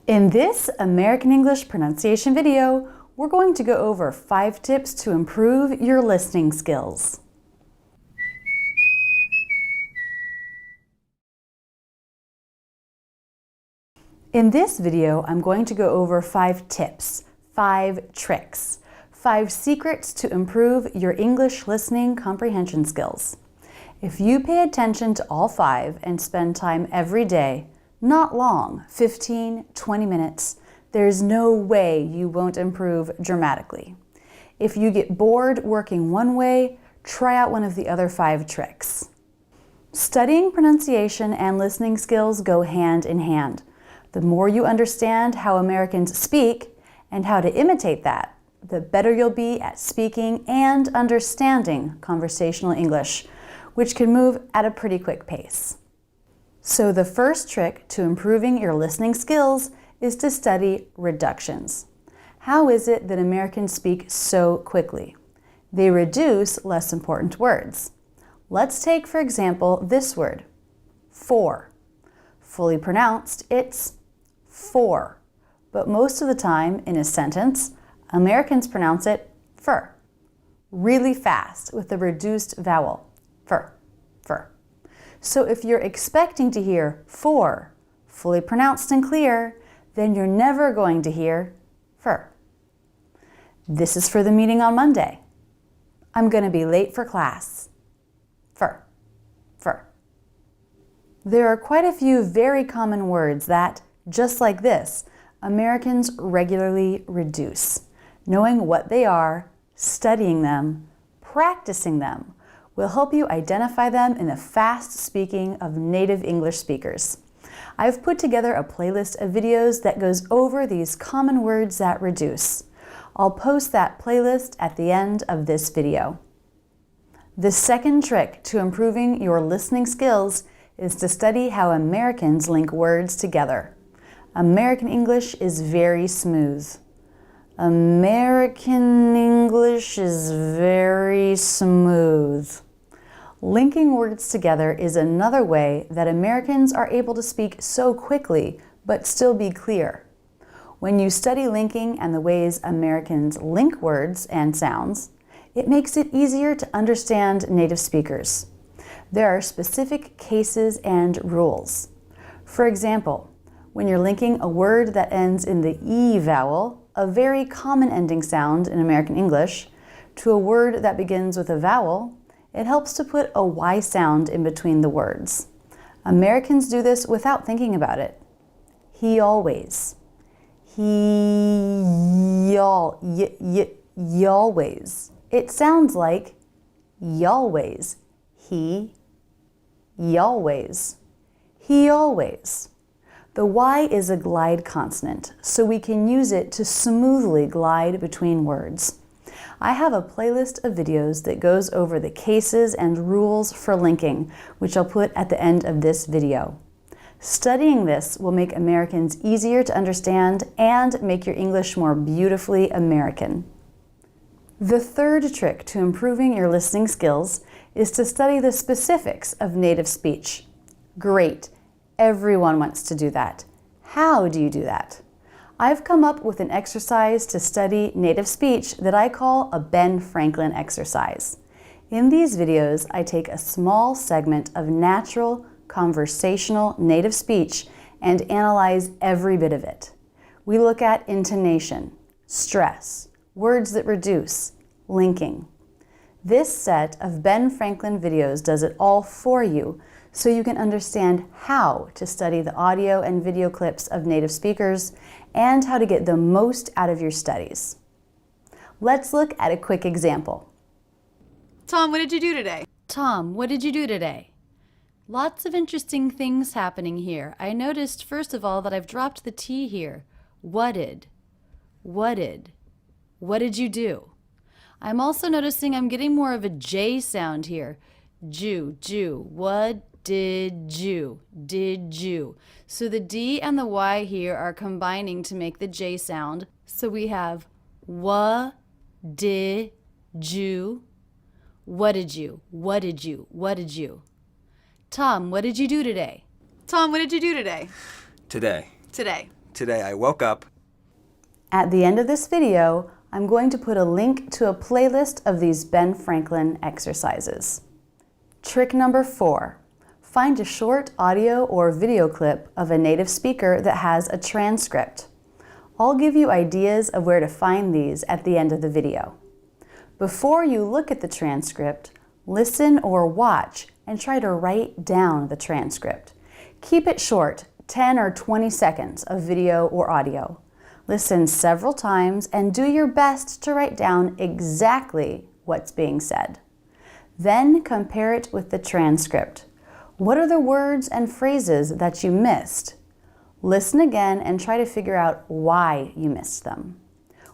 In this American English pronunciation video, we're going to go over 5 tips to improve your listening skills. In this video, I'm going to go over 5 tips, 5 tricks, 5 secrets to improve your English listening comprehension skills. If you pay attention to all 5 and spend time every day, not long, 15, 20 minutes, there's no way you won't improve dramatically. If you get bored working one way, try out one of the other 5 tricks. Studying pronunciation and listening skills go hand in hand. The more you understand how Americans speak and how to imitate that, the better you'll be at speaking and understanding conversational English, which can move at a pretty quick pace. So the first trick to improving your listening skills is to study reductions. How is it that Americans speak so quickly? They reduce less important words. Let's take, for example, this word, for. Fully pronounced, it's for. But most of the time in a sentence, Americans pronounce it fur. Really fast with a reduced vowel, fur, fur. So if you're expecting to hear for, fully pronounced and clear, then you're never going to hear fur. This is for the meeting on Monday. I'm going to be late for class. Fur, fur. There are quite a few very common words that, just like this, Americans regularly reduce. Knowing what they are, studying them, practicing them, will help you identify them in the fast speaking of native English speakers. I've put together a playlist of videos that goes over these common words that reduce. I'll post that playlist at the end of this video. The second trick to improving your listening skills is to study how Americans link words together. American English is very smooth. American English is very smooth. Linking words together is another way that Americans are able to speak so quickly but still be clear. When you study linking and the ways Americans link words and sounds, it makes it easier to understand native speakers. There are specific cases and rules. For example, when you're linking a word that ends in the E vowel, a very common ending sound in American English, to a word that begins with a vowel, it helps to put a Y sound in between the words. Americans do this without thinking about it. He always. Y'always. It sounds like y'always. He, y'always. He always. The Y is a glide consonant, so we can use it to smoothly glide between words. I have a playlist of videos that goes over the cases and rules for linking, which I'll put at the end of this video. Studying this will make Americans easier to understand and make your English more beautifully American. The third trick to improving your listening skills is to study the specifics of native speech. Great! Everyone wants to do that. How do you do that? I've come up with an exercise to study native speech that I call a Ben Franklin exercise. In these videos, I take a small segment of natural, conversational native speech and analyze every bit of it. We look at intonation, stress, words that reduce, linking. This set of Ben Franklin videos does it all for you, so you can understand how to study the audio and video clips of native speakers and how to get the most out of your studies. Let's look at a quick example. Tom, what did you do today? Tom, what did you do today? Lots of interesting things happening here. I noticed, first of all, that I've dropped the T here. Whatted. Whatted. What did you do? I'm also noticing I'm getting more of a J sound here. Jew, Jew. What did you? Did you? So the D and the Y here are combining to make the J sound. So we have what did you? What did you? What did you? What did you? Tom, what did you do today? Tom, what did you do today? Today. Today. Today I woke up. At the end of this video, I'm going to put a link to a playlist of these Ben Franklin exercises. Trick number 4. Find a short audio or video clip of a native speaker that has a transcript. I'll give you ideas of where to find these at the end of the video. Before you look at the transcript, listen or watch and try to write down the transcript. Keep it short, 10 or 20 seconds of video or audio. Listen several times and do your best to write down exactly what's being said. Then compare it with the transcript. What are the words and phrases that you missed? Listen again and try to figure out why you missed them.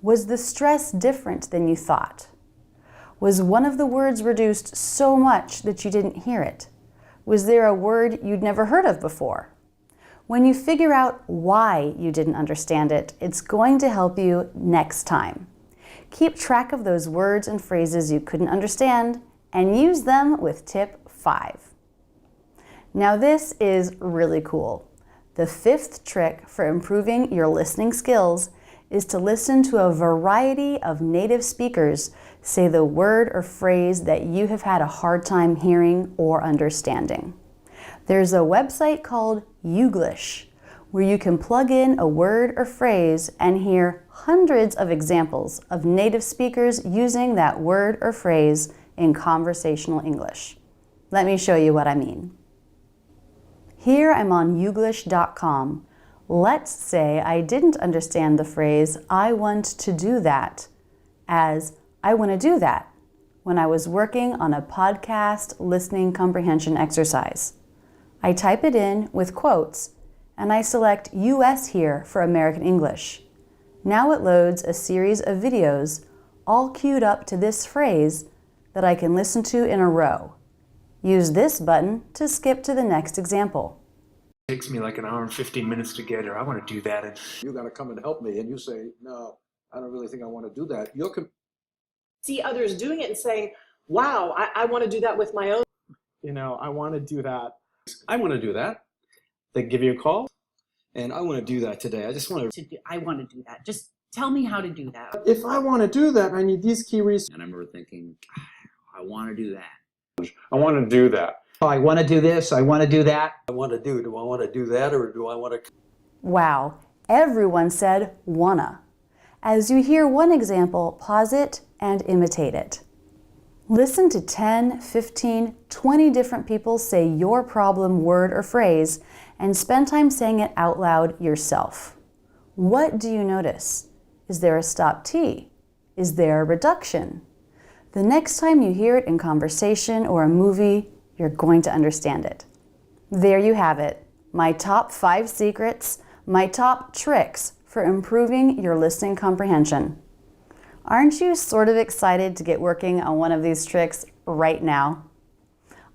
Was the stress different than you thought? Was one of the words reduced so much that you didn't hear it? Was there a word you'd never heard of before? When you figure out why you didn't understand it, it's going to help you next time. Keep track of those words and phrases you couldn't understand and use them with tip 5. Now this is really cool. The 5th trick for improving your listening skills is to listen to a variety of native speakers say the word or phrase that you have had a hard time hearing or understanding. There's a website called Youglish, where you can plug in a word or phrase and hear hundreds of examples of native speakers using that word or phrase in conversational English. Let me show you what I mean. Here I'm on Youglish.com. Let's say I didn't understand the phrase, "I want to do that," as "I want to do that," when I was working on a podcast listening comprehension exercise. I type it in with quotes, and I select US here for American English. Now it loads a series of videos, all queued up to this phrase, that I can listen to in a row. Use this button to skip to the next example. It takes me like an hour and 15 minutes to get here. I want to do that. And you got to come and help me, and you say, no, I don't really think I want to do that. You'll see others doing it and saying, wow, I want to do that with my own. I want to do that. I want to do that. They give you a call. And I want to do that today. I just want to I want to do that. Just tell me how to do that. If I want to do that, I need these key resources. And I remember thinking, I want to do that. I want to do that. Oh, I want to do this. I want to do that. do I want to do that, or do I want to? Wow, everyone said wanna. As you hear one example, pause it and imitate it. Listen to 10, 15, 20 different people say your problem word or phrase and spend time saying it out loud yourself. What do you notice? Is there a stop T? Is there a reduction? The next time you hear it in conversation or a movie, you're going to understand it. There you have it, my top 5 secrets, my top tricks for improving your listening comprehension. Aren't you sort of excited to get working on one of these tricks right now?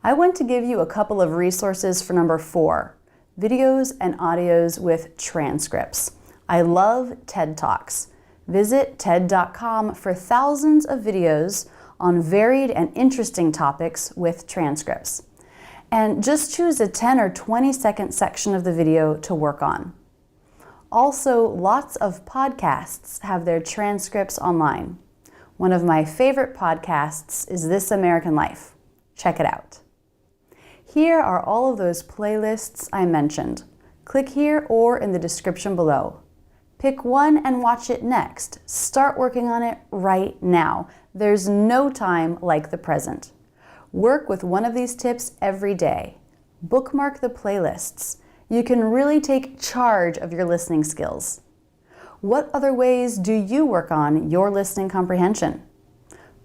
I want to give you a couple of resources for number 4, videos and audios with transcripts. I love TED Talks. Visit TED.com for thousands of videos on varied and interesting topics with transcripts. And just choose a 10 or 20 second section of the video to work on. Also, lots of podcasts have their transcripts online. One of my favorite podcasts is This American Life. Check it out. Here are all of those playlists I mentioned. Click here or in the description below. Pick one and watch it next. Start working on it right now. There's no time like the present. Work with one of these tips every day. Bookmark the playlists. You can really take charge of your listening skills. What other ways do you work on your listening comprehension?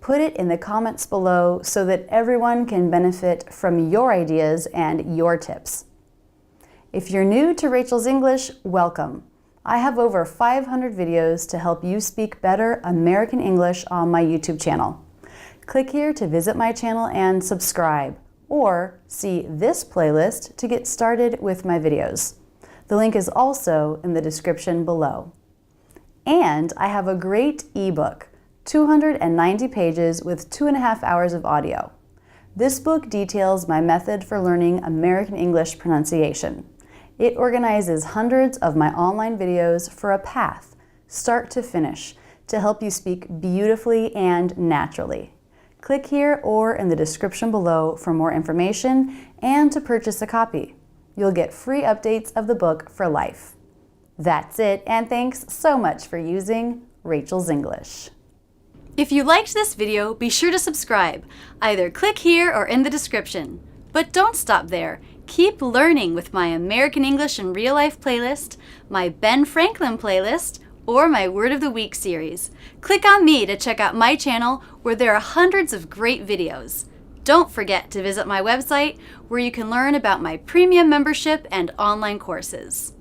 Put it in the comments below so that everyone can benefit from your ideas and your tips. If you're new to Rachel's English, welcome. I have over 500 videos to help you speak better American English on my YouTube channel. Click here to visit my channel and subscribe, or see this playlist to get started with my videos. The link is also in the description below. And I have a great ebook, 290 pages with 2.5 hours of audio. This book details my method for learning American English pronunciation. It organizes hundreds of my online videos for a path, start to finish, to help you speak beautifully and naturally. Click here or in the description below for more information and to purchase a copy. You'll get free updates of the book for life. That's it, and thanks so much for using Rachel's English. If you liked this video, be sure to subscribe. Either click here or in the description. But don't stop there. Keep learning with my American English in Real Life playlist, my Ben Franklin playlist, or my Word of the Week series. Click on me to check out my channel where there are hundreds of great videos. Don't forget to visit my website where you can learn about my premium membership and online courses.